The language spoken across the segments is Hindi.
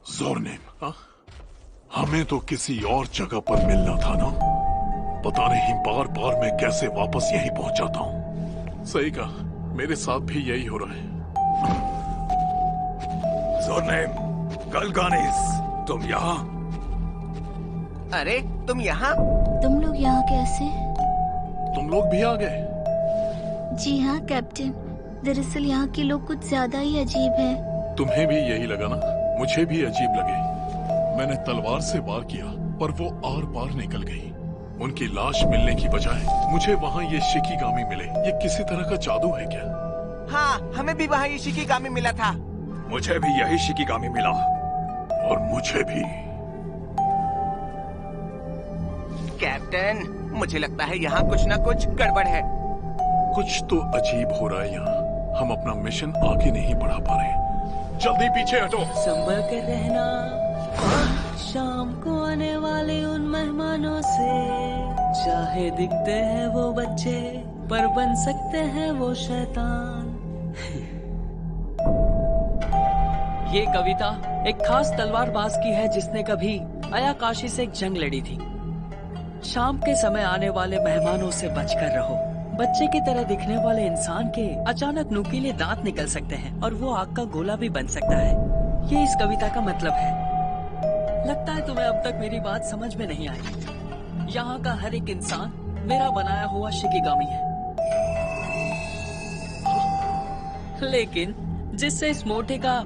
ज़ोरनिम, हमें तो किसी और जगह पर मिलना था ना। पता नहीं बार बार मैं कैसे वापस यहीं पहुंच जाता हूँ। सही कहा, मेरे साथ भी यही हो रहा है। ज़ोरनिम, गलगानिस, तुम यहाँ? अरे तुम यहाँ? तुम लोग यहाँ कैसे? तुम लोग भी आ गए? जी हाँ कैप्टन, दरअसल यहाँ के लोग कुछ ज्यादा ही अजीब हैं। तुम्हें भी यही लगा ना? मुझे भी अजीब लगे। मैंने तलवार से वार किया पर वो आर पार निकल गई। उनकी लाश मिलने की बजाय मुझे वहाँ ये शिकिगामी मिले। ये किसी तरह का जादू है क्या? हाँ, हमें भी वहाँ ये शिकिगामी मिला था। मुझे भी यही शिकिगामी मिला। और मुझे भी। कैप्टन, मुझे लगता है यहाँ कुछ न कुछ गड़बड़ है। कुछ तो अजीब हो रहा है यहाँ। हम अपना मिशन आगे नहीं बढ़ा पा रहे। जल्दी पीछे हटो। संभल कर रहना शाम को आने वाले उन मेहमानों से। चाहे दिखते हैं वो बच्चे पर बन सकते हैं वो शैतान। ये कविता एक खास तलवारबाज की है जिसने कभी अयाकाशी से एक जंग लड़ी थी। शाम के समय आने वाले मेहमानों से बचकर रहो। बच्चे की तरह दिखने वाले इंसान के अचानक नुकीले दांत निकल सकते हैं और वो आग का गोला भी बन सकता है। ये इस कविता का मतलब है। लगता है तुम्हें अब तक मेरी बात समझ में नहीं आई। यहाँ का हर एक इंसान मेरा बनाया हुआ शिकिगामी है। लेकिन जिससे इस मोटे का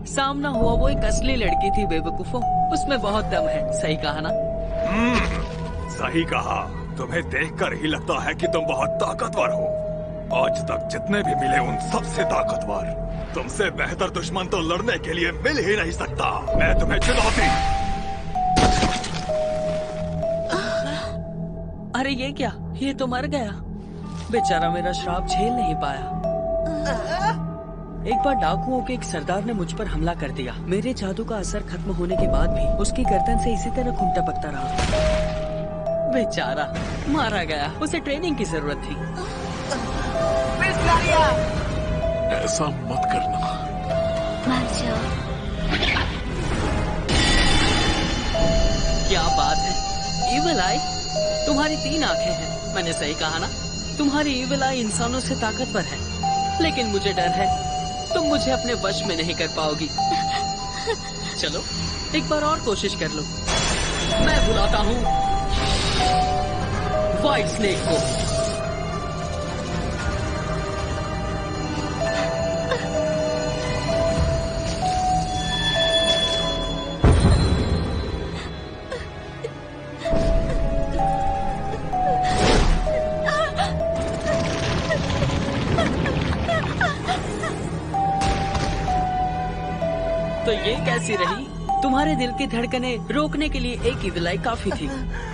सामना हुआ वो एक असली लड़की थी बेवकूफों। उसमें बहुत दम है, सही कहा ना? सही कहा। तुम्हें देखकर ही लगता है कि तुम बहुत ताकतवर हो। आज तक जितने भी मिले उन सबसे ताकतवर। तुमसे बेहतर दुश्मन तो लड़ने के लिए मिल ही नहीं सकता। मैं तुम्हें चुनौती। अरे ये क्या? ये तो मर गया। बेचारा मेरा श्राप झेल नहीं पाया। एक बार डाकुओं के एक सरदार ने मुझ पर हमला कर दिया। मेरे जादू का असर खत्म होने के बाद भी उसकी गर्दन से इसी तरह खून टपकता रहा। बेचारा मारा गया। उसे ट्रेनिंग की जरूरत थी। ऐसा मत करना। मर जाओ। क्या बात है? इविल आई? तुम्हारी 3 आंखें हैं। मैंने सही कहा ना? तुम्हारी इविल आई इंसानों से ताकतवर है। लेकिन मुझे डर है तुम मुझे अपने वश में नहीं कर पाओगी। चलो एक बार और कोशिश कर लो। मैं बुलाता हूँ व्हाइट स्नेक को। तो ये कैसी रही? तुम्हारे दिल की धड़कनें रोकने के लिए एक इविल आई काफी थी।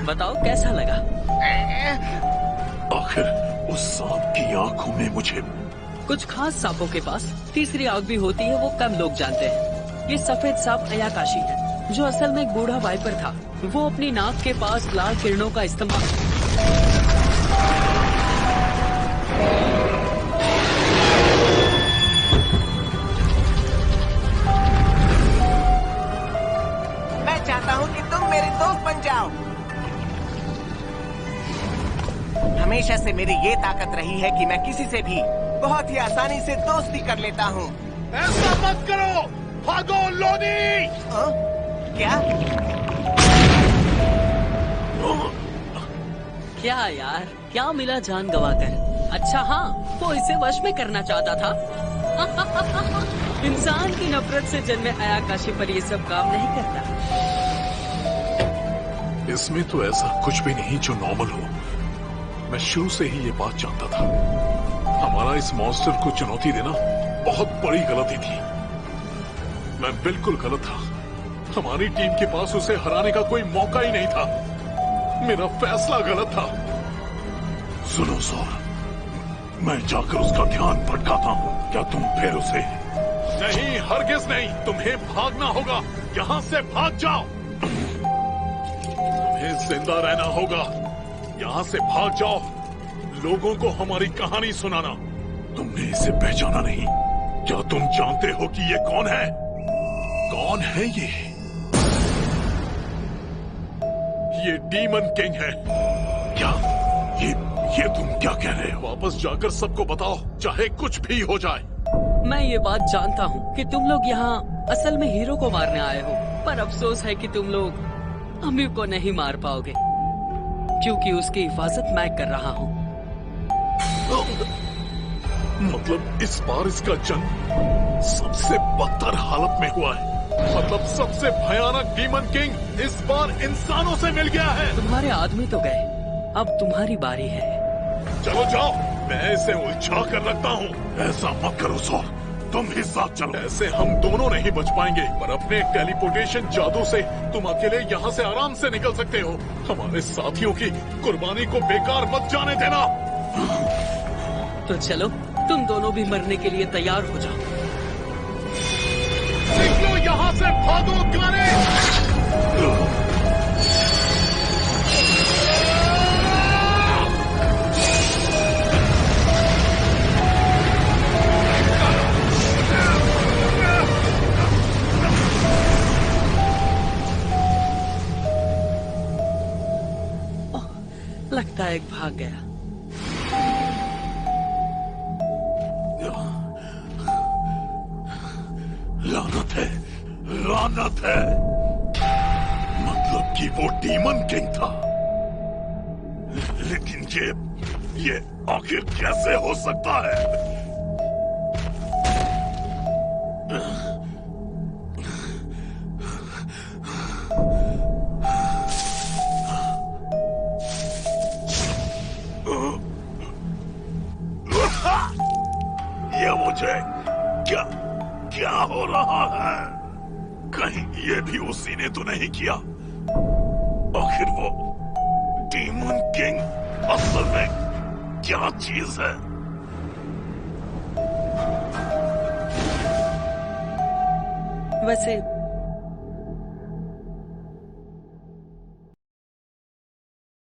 बताओ कैसा लगा? आखिर उस सांप की आंखों में मुझे। कुछ खास सांपों के पास तीसरी आंख भी होती है, वो कम लोग जानते हैं। ये सफेद सांप अयाकाशी है, जो असल में एक बूढ़ा वाइपर था। वो अपनी नाक के पास लाल किरणों का इस्तेमाल। मैं चाहता हूँ कि तुम मेरे दोस्त बन जाओ। हमेशा से मेरी ये ताकत रही है कि मैं किसी से भी बहुत ही आसानी से दोस्ती कर लेता हूँ। ऐसा मत करो। भागो लोनी। क्या? क्या यार, क्या मिला जान गवाकर? अच्छा हाँ, वो इसे वश में करना चाहता था। इंसान की नफरत से जन्मे अयाकाशी पर ये सब काम नहीं करता। इसमें तो ऐसा कुछ भी नहीं जो नॉर्मल हो। मैं शुरू से ही ये बात जानता था। हमारा इस मॉन्स्टर को चुनौती देना बहुत बड़ी गलती थी। मैं बिल्कुल गलत था। हमारी टीम के पास उसे हराने का कोई मौका ही नहीं था। मेरा फैसला गलत था। सुनो सौर, मैं जाकर उसका ध्यान भटकाता हूँ। क्या तुम फिर उसे? नहीं, हरगिज नहीं। तुम्हें भागना होगा। यहाँ से भाग जाओ। तुम्हें जिंदा रहना होगा। यहाँ से भाग जाओ। लोगों को हमारी कहानी सुनाना। तुमने इसे पहचाना नहीं? क्या तुम जानते हो कि ये कौन है? कौन है ये? ये डीमन किंग है। क्या ये तुम क्या कह रहे हो? वापस जाकर सबको बताओ, चाहे कुछ भी हो जाए। मैं ये बात जानता हूँ कि तुम लोग यहाँ असल में हीरो को मारने आए हो, पर अफसोस है कि तुम लोग अमीर को नहीं मार पाओगे, क्योंकि उसकी हिफाजत मैं कर रहा हूँ। मतलब इस बार इसका जन्म सबसे बदतर हालत में हुआ है। मतलब सबसे भयानक डीमन किंग इस बार इंसानों से मिल गया है। तुम्हारे आदमी तो गए, अब तुम्हारी बारी है। चलो जाओ, मैं इसे उलझा कर रखता हूँ। ऐसा मत करो सॉल, तुम ही साथ चलो। ऐसे हम दोनों नहीं बच पाएंगे, पर अपने टेलीपोर्टेशन जादू से तुम अकेले यहाँ से आराम से निकल सकते हो। हमारे साथियों की कुर्बानी को बेकार मत जाने देना। तो चलो, तुम दोनों भी मरने के लिए तैयार हो जाओ। निकलो यहाँ से, भागो गाने। लगता है एक भाग गया। लानत है, लानत है। मतलब कि वो डीमन किंग था, लेकिन ये आखिर कैसे हो सकता है? ये मुझे क्या हो रहा है? कहीं ये भी उसी ने तो नहीं किया? आखिर वो डीमन किंग असल में क्या चीज है? वैसे